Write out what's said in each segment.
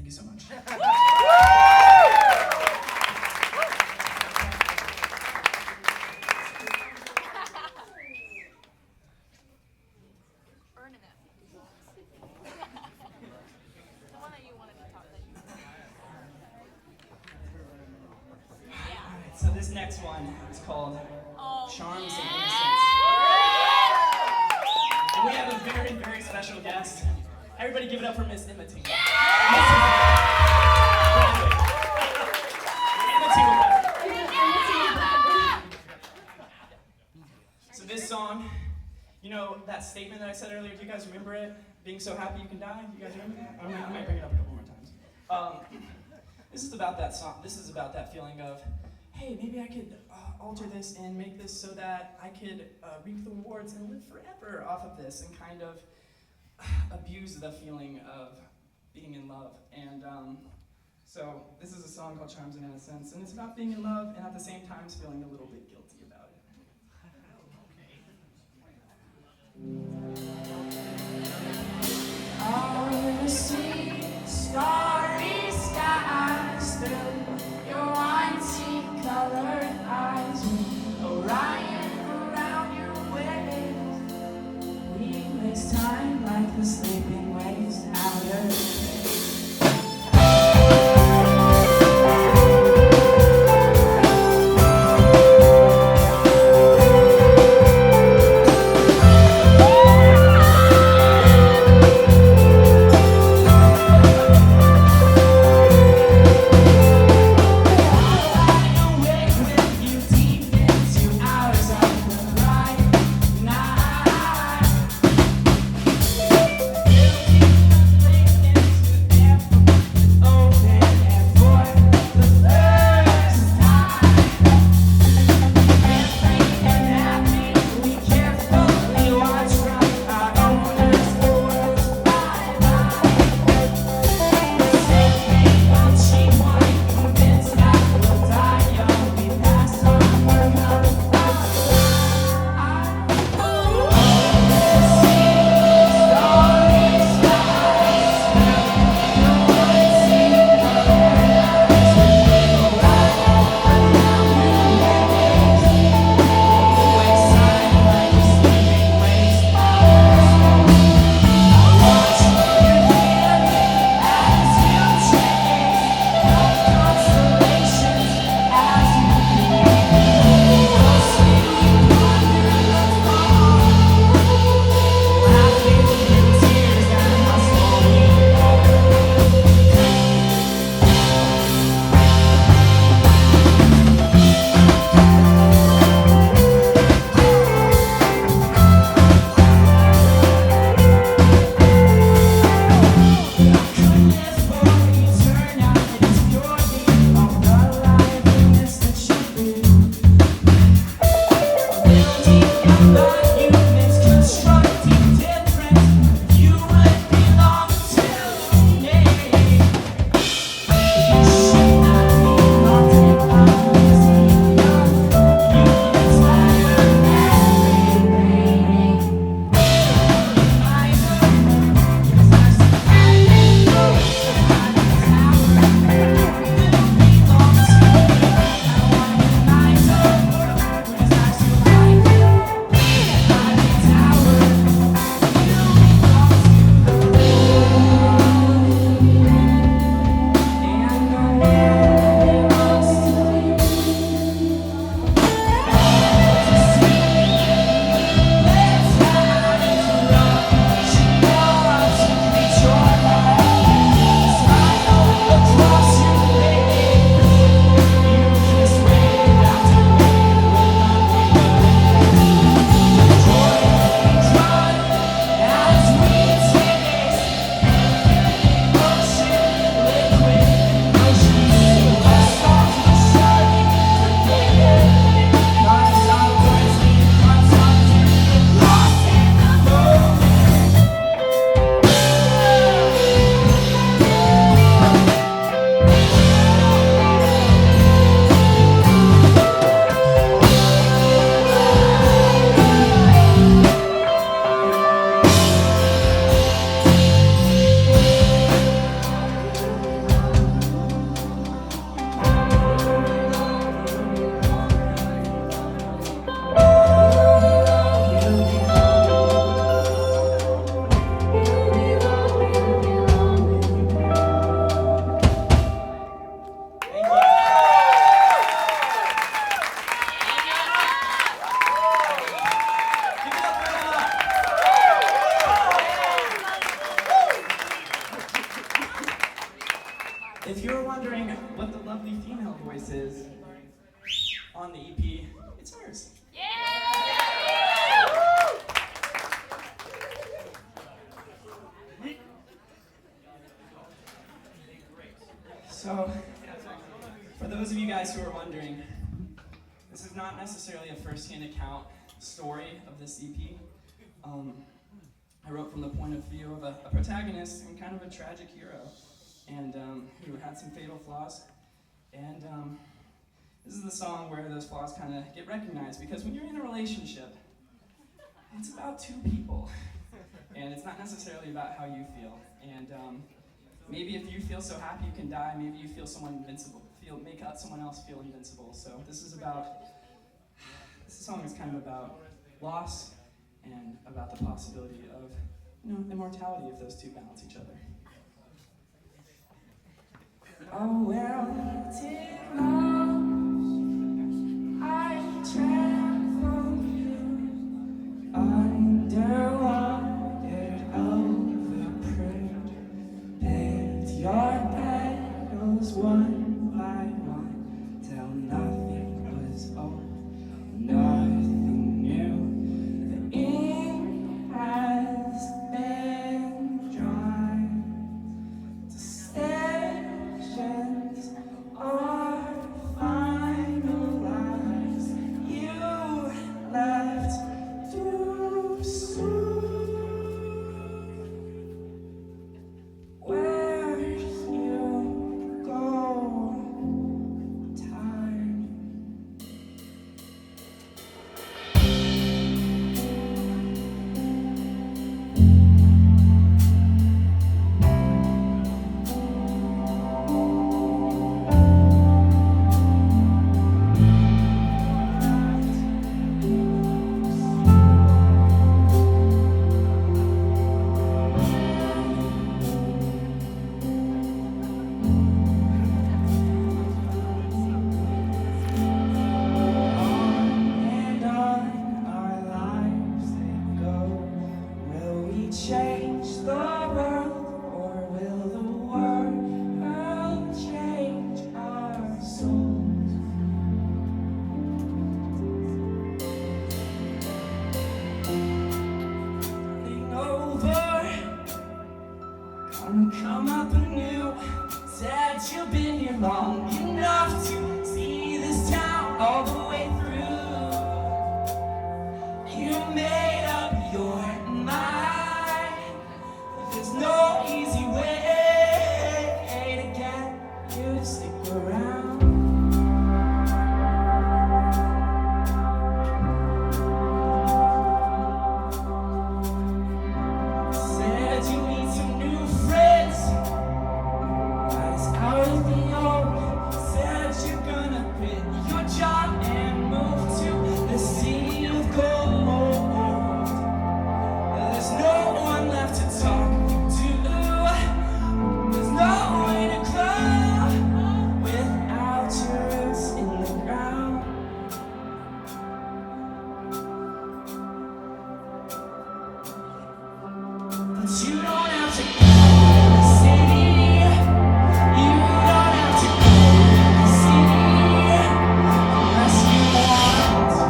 Thank you so much. So this next one is called Charms and Innocence. And we have a very, very special guest. Everybody give it up for Miss Emma Tingle. So this song, you know that statement that I said earlier, do you guys remember it? Being so happy you can die? You guys remember that? I might bring it up a couple more times. This is about that song. This is about that feeling of, hey, maybe I could alter this and make this so that I could reap the rewards and live forever off of this, and kind of abuse the feeling of being in love. And so this is a song called Charms and Innocence, and it's about being in love and at the same time feeling a little bit guilty about it. All the sweet, starry skies through your wine sea-colored eyes, with Orion around your waist. We waste time like the sleeping waves out of space. If you're wondering what the lovely female voice is on the EP, it's hers. So, for those of you guys who are wondering, this is not necessarily a first-hand account story of this EP. I wrote from the point of view of a protagonist and kind of a tragic hero, and who had some fatal flaws. And this is the song where those flaws kind of get recognized, because when you're in a relationship, it's about two people, and it's not necessarily about how you feel. And maybe if you feel so happy you can die, maybe you feel someone invincible, make out someone else feel invincible. So this song is kind of about loss and about the possibility of, immortality if those two balance each other. Oh, well, did love I travel you underwater overproof, picked your battles one by one till nothing was old, nothing new. The ink has been dry. Decisions are finalized. You left too soon. Where'd you go? Time. And on our lives they go. Will we change the world, or will the world change our souls? Turning over, gonna come up anew. Said you've been here long enough to see this town all the way through. You made up your mind. There's no easy way to get you to stick around. Said you need some new friends. Eyes out of the old. Said you're gonna quit your job and move to the city of gold. There's no one left to talk to. There's no way to grow without your roots in the ground. But you don't have to go to the city. You don't have to go to the city unless you want to.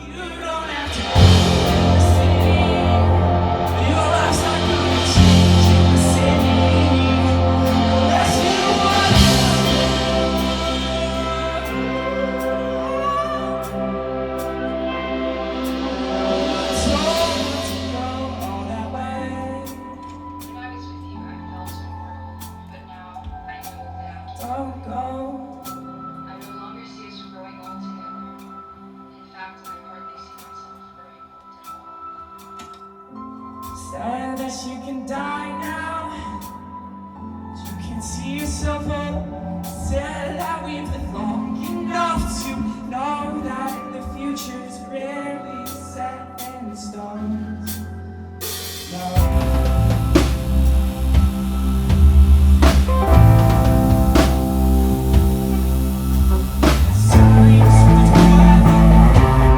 You don't have to go to the city. Your life's not gonna change in the city unless you want to. Told to go all that way. When I was with you, I felt important, but now I know that Don't go. I no longer see us growing old together. In fact, I hardly see myself growing old at all. Said that you can die now, but you can't see yourself old. Said that we've lived long enough to know that the future's rarely set in stone. No.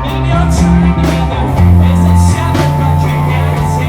Maybe I'm trying to be there. Is it separate from reality?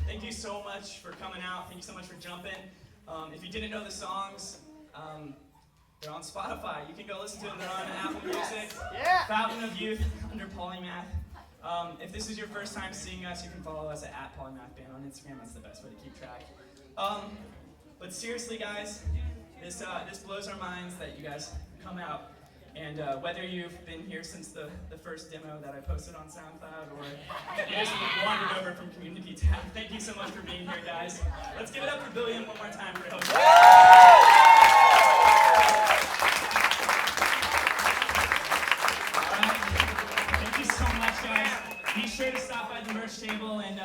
Thank you so much for coming out. Thank you so much for jumping. If you didn't know the songs, they're on Spotify. You can go listen to them. They're on Apple Music. Yeah. Fountain of Youth under Polymath. If this is your first time seeing us, you can follow us at Polymath Band on Instagram. That's the best way to keep track. But seriously, guys, this blows our minds that you guys come out. And whether you've been here since the first demo that I posted on SoundCloud or you just wandered over from Community Tab, thank you so much for being here, guys. Let's give it up for Billiams one more time for hosting. All right. Thank you so much, guys. Be sure to stop by the merch table, and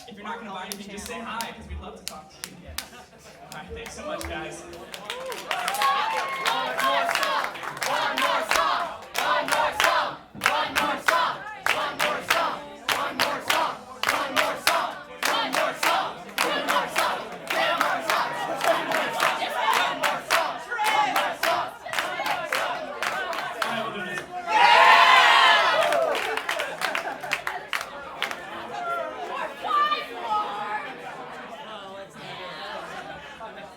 if you're not going to buy anything, just say hi, because we'd love to talk to you. All right, thanks so much, guys.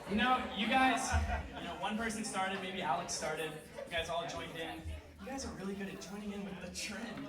You know, you guys, one person started, maybe Alex started, you guys all joined in. You guys are really good at joining in with the trend.